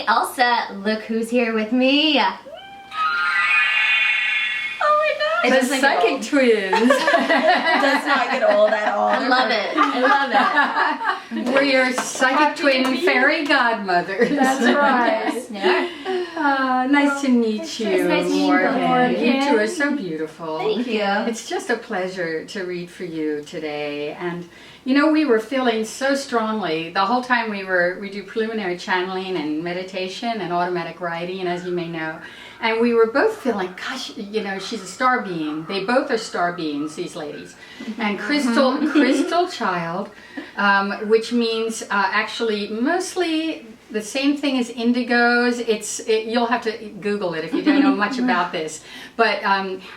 Elsa. Look who's here with me. The psychic twins. Does not get old at all. I love it. I love it. We're your psychic twin fairy godmothers. That's right. Yeah. Nice to meet you, nice to meet you, Morgan. You Morgan. two are so beautiful. Thank you. It's just a pleasure to read for you today. And you know, we were feeling so strongly the whole time we do preliminary channeling and meditation and automatic writing, as you may know. And we were both feeling, gosh, you know, she's a star being. They both are star beings, these ladies. And crystal child, which means actually mostly the same thing as indigos. You'll have to Google it if you don't know much about this. But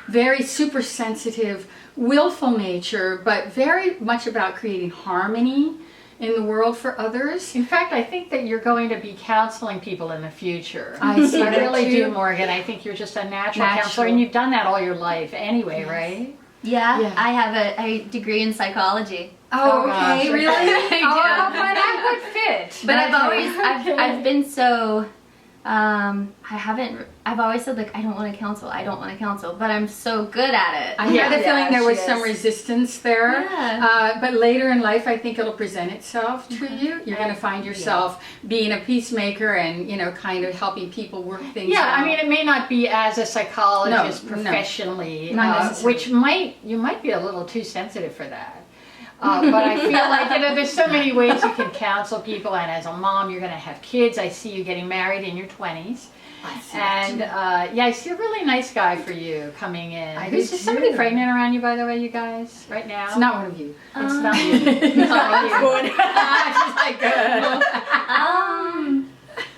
very super sensitive, willful nature, but very much about creating harmony in the world for others. In fact, I think that you're going to be counseling people in the future. I see I that really too. do, Morgan. I think you're just a natural counselor, and you've done that all your life anyway, right? Yeah, I have a degree in psychology. Oh, Oh, okay, gosh. really? Oh, but that would fit. But I've been so, I've always said, like, I don't want to counsel, but I'm so good at it. I had a feeling there was she some is. resistance there, Yeah. but later in life I think it'll present itself to you. You're going to find yourself being a peacemaker and, you know, kind of helping people work things out. Yeah, I mean, it may not be as a psychologist No, no. professionally, Not necessarily. which you might be a little too sensitive for that. But I feel like, you know, there's so many ways you can counsel people, and as a mom, you're going to have kids. I see you getting married in your 20s. I see that And too. yeah, I see a really nice guy for you coming in. I Is do somebody too. pregnant around you, by the way, you guys, right now? It's not one of you. It's not you. It's not you. She's like, good.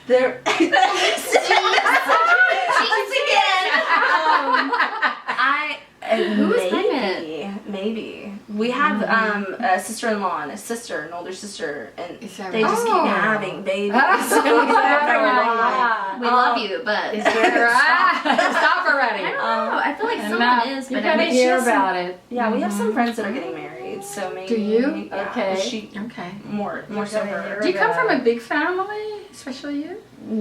There. Who is pregnant? Maybe. We have a sister-in-law and a sister, an older sister, and Is that they right? just keep Oh. having babies. We love you, but Is there Stop already. I don't know. I feel like someone Enough. is, You but gotta I'm hear just- about it. Yeah, we have some friends that are getting married, so maybe. Do you? Yeah, Okay. She Okay. more so gotta her. hear Do you come from a big family, especially you?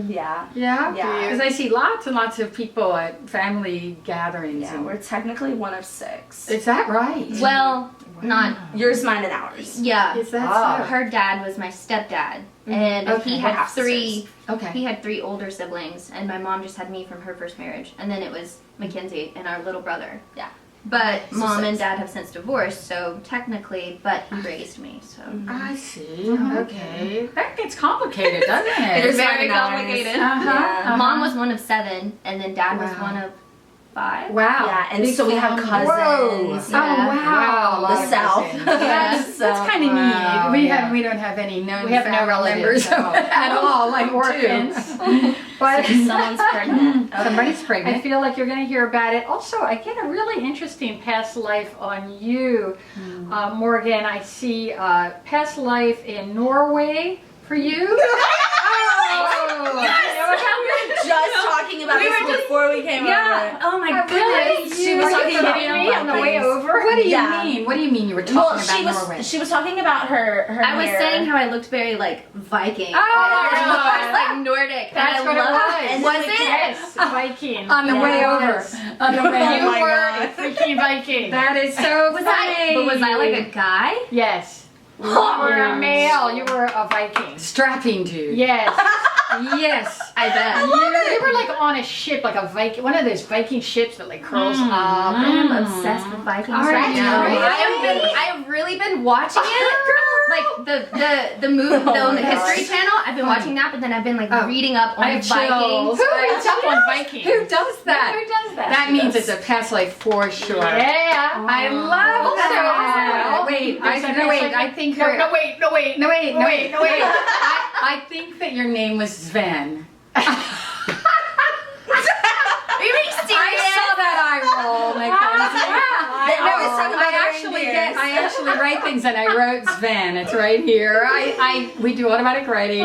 Yeah. Yeah? Yeah. Because I see lots and lots of people at family gatherings. Yeah, and- we're technically one of 6. Is that right? well, not. Yours, mine, and ours. Yeah, Is that so? her dad was my stepdad, and Okay. he We're had half three. Okay. He had 3 older siblings, and my mom just had me from her first marriage, and then it was Mackenzie and our little brother. Yeah. But So mom 6. and dad have since divorced, so technically, but he raised me, so. I see. Okay. That gets complicated, doesn't it? It is Yours, very mine, and ours. complicated. Yeah. Mom was one of 7, and then dad was Wow. one of 5. Wow. Yeah, and Big so we have family. cousins. Whoa. Yeah. Oh, wow. Wow, a lot The of South. cousins. That's So, kind of wow, neat. yeah. We don't have any known We have no family relatives members at all. at all, like Orphans. But Someone's pregnant. somebody's I pregnant. feel like you're going to hear about it. Also, I get a really interesting past life on you, Morgan. I see past life in Norway for you. Just talking about this before we came over. Oh my Really? goodness. She was Are you talking about kidding me on the way over? What do you Yeah. mean? What do you mean you were talking Well, about Norway? she was talking about her I was hair. saying how I looked very like Viking. Oh, I was like Nordic. That's and what I it loved was. Was it? Yes, Viking. On the way over. Yes. On the way You Oh my were God. a freaking Viking. That is so Was funny. but was I like a guy? Yes. You were a male. You were a Viking. strapping dude? Yes. Yes. I bet. You were like on a ship, like a Viking, one of those Viking ships that like curls up. I am obsessed with Vikings Are right you now. really? I have really been watching it. Like the movie, on the History Channel. I've been watching that, but then I've been like reading up I on have Vikings. chills. Who I does have on that? Vikings. Who does that? Who does that? That means it's a past life for sure. Yeah. I love that. Well, Wait, there's a no, wait. nice- I think No, her. no, wait, no, wait. No, wait, no, wait, no, wait. I think that your name was Sven. Are you being I serious? saw that eye roll, Mackenzie. They always talk about I her actually write things, and I wrote Sven. It's right here. We do automatic writing.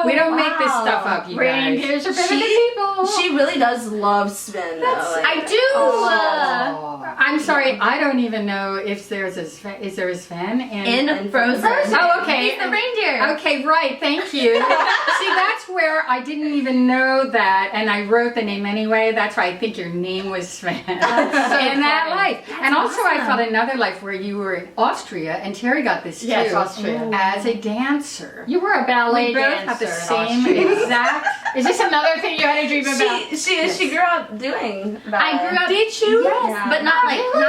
We don't make this stuff up, you guys. Reindeers are better than people. She really does love Sven, though. I do. I'm sorry, I don't even know if there's a Sven. Is there a Sven In Frozen. Oh, okay. He's the reindeer. Okay, right. Thank you. See, that's where I didn't even know that, and I wrote the name anyway. That's why I think your name was Sven in that life. And also, I felt another life where you were in Austria, and Terry got this too. Yes, Austria. As a dancer. You were a ballet We both dancer. have the in same Austria. exact. Is this another thing you had a dream about? She grew up doing ballet. I grew up. Did you? Yes, Yeah. but not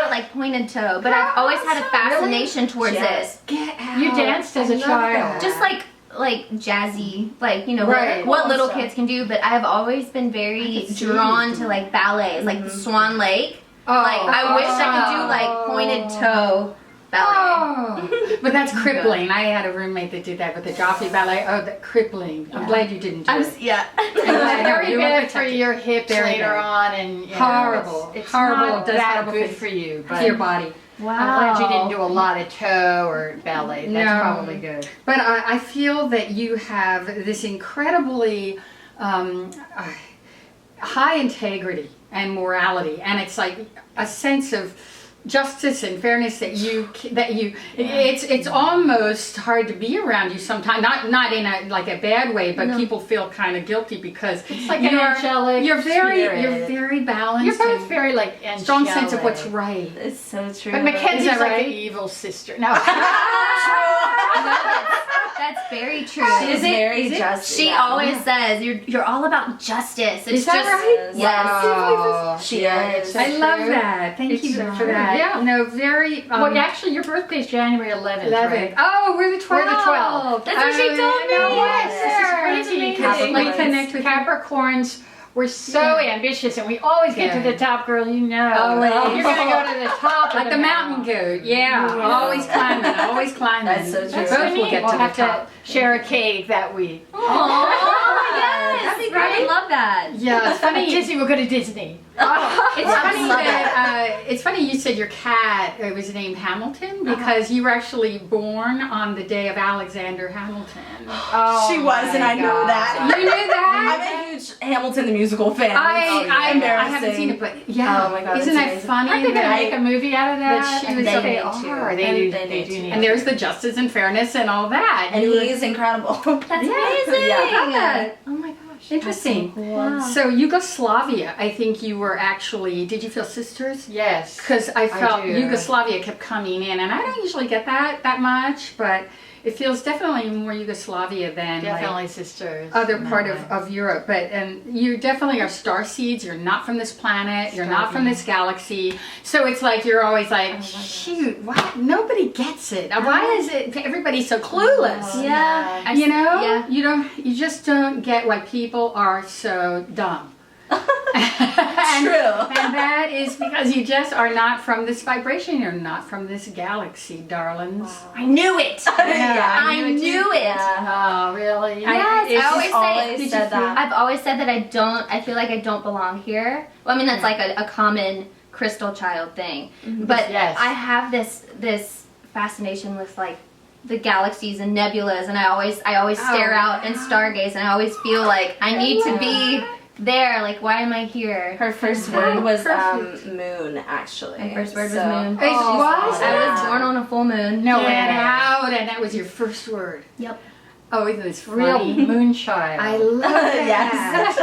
like pointed toe. But I've always had a fascination towards Yes. it. Get out. You danced as a I love child. that. Just like jazzy, like Right. what little Also. kids can do. But I've always been very drawn to like ballets, like the Swan Lake. Oh, Like I wish I could do like pointed toe ballet. Oh, but that's crippling. I had a roommate that did that with the Joffrey Ballet. Oh, that crippling. I'm glad you didn't do it. Yeah. It's I know, very you were bad for protected. your hips Very later bad. on, and you know, Horrible. It's Horrible. not It does that horrible good things for you. to But your body. Wow. I'm glad you didn't do a lot of toe or ballet. That's No. probably good. But I feel that you have this incredibly high integrity and morality, and it's like a sense of justice and fairness that it's almost hard to be around you sometimes, not in a bad way, but people feel kind of guilty because It's like an angelic you're spirit. very balanced. You're both and very like angelic. strong sense of what's right. It's so true. But Mackenzie's Is that like right? the evil sister. No. That's very true. She's very just. She always says you're all about justice. It's Is that just right? yes. Wow. She Yeah, is. I love true. that. Thank It's you so for true. that. Yeah. No, very. Well, actually, your birthday's January 11th, 11th. right? Oh, we're the 12th. We're the 12th. That's what she told me. Yes, this is crazy because Capricorns. like connect with Capricorns. We're so ambitious, and we always get to the top, girl. You know, Always. you're gonna go to the top, Like of the mountain goat. Yeah. Always climbing. Always climbing. That's so true. Both will get we'll to the have top. to share a cake that week. Oh yes, That'd be I great. would love that. Yeah, it's funny. Disney, we'll go to Disney. It's funny love that it's funny you said your cat was named Hamilton because you were actually born on the day of Alexander Hamilton. Oh, She was, and I know that. You knew that? I'm a huge Hamilton the musical fan. I Embarrassing. haven't seen it, but yeah. Oh my God, isn't it's that amazing. funny? Aren't they gonna that- make a movie out of that? that she was They so- need They to. are. They And do. they They need do to. need. And there's the justice and fairness and all that. And You were- he's incredible. That's amazing. Yeah. I love that. Oh my gosh. Interesting. Wow. So Yugoslavia, I think you were actually. Did you feel sisters? Yes. Because I felt do. Yugoslavia kept coming in, and I don't usually get that much, but it feels definitely more Yugoslavia than Definitely like sisters. other in part that way. of Europe. But you definitely are star seeds. You're not from this planet. You're not from this galaxy. So it's like you're always like, shoot, why nobody gets it? Why is it everybody's so clueless? Yeah. You know, Yeah. you just don't get why people are so dumb. And that is because you just are not from this vibration. You're not from this galaxy, darlings. I knew it. I knew it. Oh, really? Yes, It's I always just say. always said that. I've always said that I feel like I don't belong here. Well, I mean that's like a common crystal child thing. But Yes. I have this fascination with like the galaxies and nebulas, and I always stare out and stargaze, and I always feel like I need to be there. Like, why am I here? Her first word was perfect. moon, actually. My first word was So- moon. It was? I was born on a full moon. No Get way. out, and that was your first word. Yep. Oh, it was Real funny. moonchild. I love that. Yes.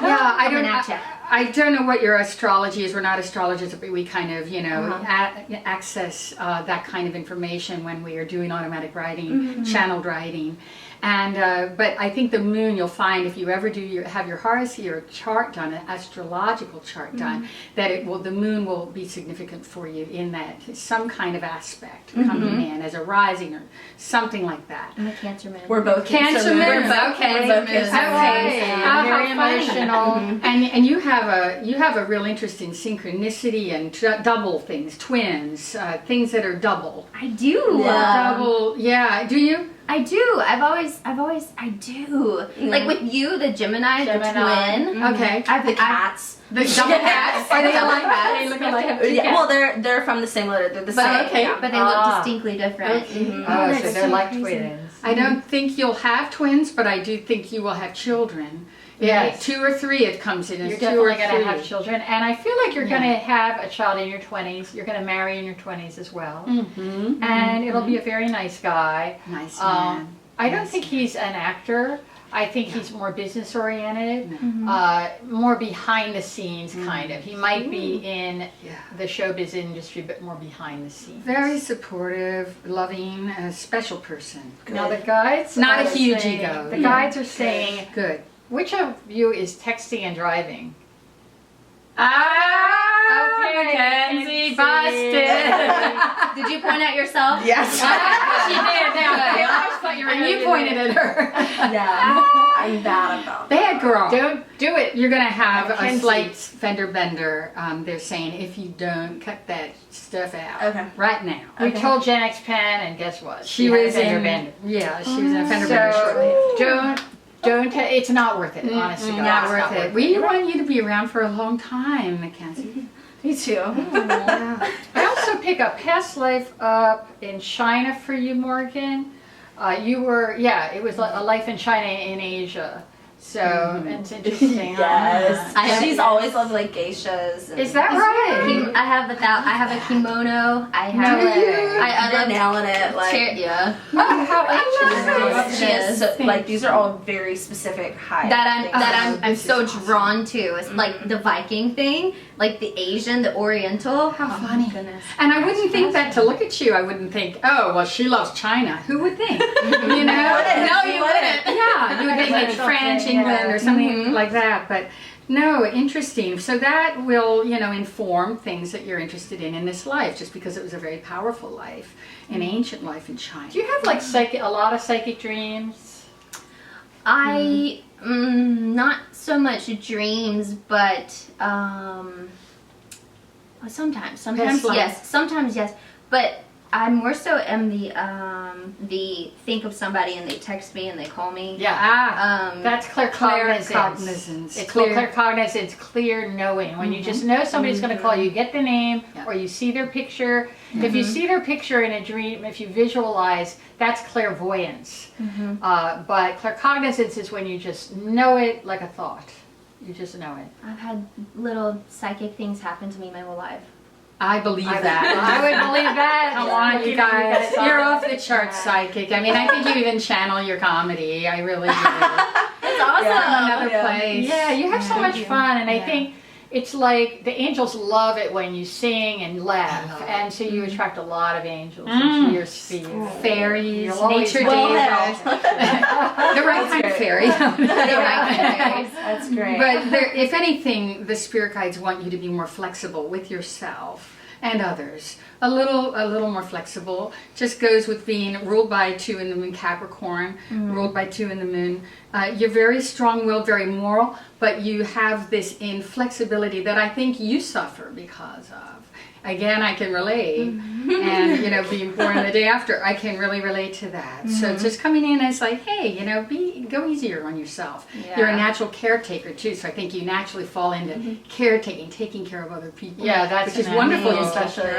Yeah, Coming at ya. I don't know what your astrology is. We're not astrologers, but we kind of, access that kind of information when we are doing automatic writing, channeled writing. And but I think the moon, you'll find if you ever have your horoscope, your chart done, an astrological chart done, that the moon will be significant for you in that some kind of aspect coming in as a rising or something like that. I'm a Cancer moon. We're both Cancer moon. We're both Okay. Cancer Okay. moons. Okay. Very How funny. emotional. And you have a real interest in synchronicity and double things, twins, things that are double. I do. Yeah. Double, yeah. Do you? I do. I do. Like with you, the Gemini, the twin. Okay. The cats. The double cats. Are they alike? They look alike. Yeah, well, they're from the same litter. They're the same. Okay. Yeah. But they look distinctly different. Oh, so they're like twins. I don't think you'll have twins, but I do think you will have children. Yes. 2 or 3 it comes in. You're as 2 or definitely 3. going to have children. And I feel like you're going to have a child in your 20s. You're going to marry in your 20s as well. And it'll be a very nice guy. Nice man. I don't think he's an actor. I think he's more business oriented, more behind the scenes kind of. He might be in the showbiz industry, but more behind the scenes. Very supportive, loving, a special person. Now the guides Not are a huge saying- ego. The guides are saying, Good. which of you is texting and driving? Okay, Mackenzie busted. Did you point at yourself? Yes. She did. I always thought you were And gonna you do pointed that. at her. Yeah. I'm bad about that. Bad girl. Don't do it. You're going to have a Mackenzie. slight fender bender. They're saying if you don't cut that stuff out Okay. right now. We told Gen X Pen, and guess what? She had a was fender in. bender. Yeah, she was in a fender bender shortly. So don't. It's not worth it. Honestly, Not worth it. We want you to be around for a long time, Mackenzie. Me too. Yeah. I also pick up past life up in China for you, Morgan. You were, it was a life in China in Asia. So it's interesting. Yes. She's always loved like geishas. And Is that right? I have a kimono. I have. No way. I You're love nailing it. Like, yeah. Oh, how interesting. she has like these are all very specific high. I'm so drawn to. It's like the Viking thing, like the Asian, the Oriental. How funny. Goodness. And I wouldn't think that to look at you. I wouldn't think, oh, well, she loves China. Who would think? You know? No, you wouldn't. Yeah, you would think maybe French, England, or something like that. But no, interesting. So that will, inform things that you're interested in this life, just because it was a very powerful life, an ancient life in China. Do you have like a lot of psychic dreams? I not so much dreams, but sometimes yes, but I more so am the think of somebody and they text me and they call me. Yeah. That's claircognizance. Claircognizance. It's called claircognizance, clear knowing. When you just know somebody's going to call you, get the name, or you see their picture. If you see their picture in a dream, if you visualize, that's clairvoyance. But claircognizance is when you just know it like a thought. You just know it. I've had little psychic things happen to me my whole life. I believe that. I would believe that. Come on, you guys. You're off the charts psychic. I mean, I think you even channel your comedy. I really do. It's awesome. Yeah. Another place. Yeah, you have so much fun, and I think it's like the angels love it when you sing and laugh, and so you attract a lot of angels into your sphere. Fairies, You'll always nature well deities. The right kind of fairy. That's great. But if anything, the spirit guides want you to be more flexible with yourself and others. A little more flexible. Just goes with being ruled by 2 in the moon Capricorn, ruled by 2 in the moon. You're very strong-willed, very moral, but you have this inflexibility that I think you suffer because of. Again, I can relate. And, being born the day after, I can really relate to that. So just coming in as like, hey, go easier on yourself. Yeah. You're a natural caretaker, too, so I think you naturally fall into caretaking, taking care of other people. Yeah, that's which is wonderful. amazing. Especially,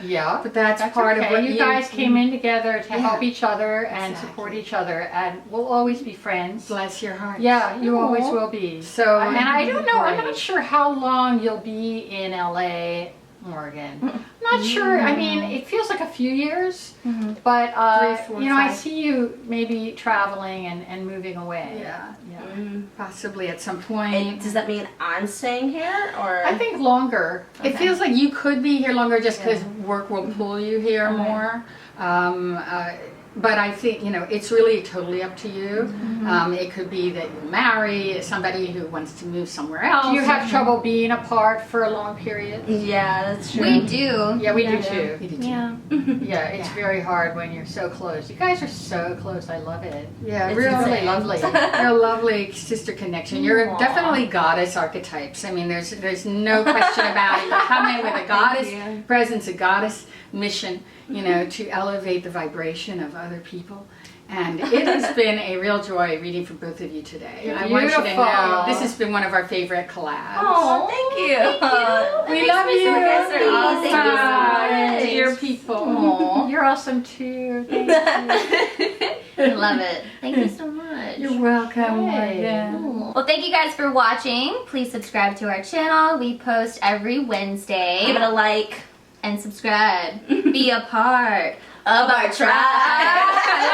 Yeah. But that's That's part okay. of what you guys came in together to Yeah. help each other and Exactly. support each other, and we'll always be friends. Bless your heart. Yeah, you Aw. always will be. So, And I don't know, I'm great. not sure how long you'll be in LA, Morgan. Not sure. I mean, it feels like a few years, but 3, 4, I 5. see you maybe traveling and moving away. Yeah, Yeah. possibly at some point. Does that mean I'm staying here, or I think longer. It feels like you could be here longer just because work will pull you here more. But I think, it's really totally up to you. It could be that you marry somebody who wants to move somewhere else. Do you have trouble being apart for a long period? Yeah, that's true. We do. Yeah, we do too. You do too. Yeah. Yeah, it's very hard when you're so close. You guys are so close. I love it. Yeah, It's really really lovely. You're a lovely sister connection. You're definitely goddess archetypes. I mean, there's no question about it. You come in with a goddess presence, a goddess mission, to elevate the vibration of other people. And it has been a real joy reading for both of you today. You're I want you to beautiful. know this has been one of our favorite collabs. Oh, thank you. We love you. You guys are awesome. Thank you so much. Dear people. Aw, you're awesome too. Thank you. I love it. Thank you so much. You're welcome, Hey. Morgan. Well, thank you guys for watching. Please subscribe to our channel. We post every Wednesday. Give it a like. And subscribe. Be a part of our tribe. tribe. I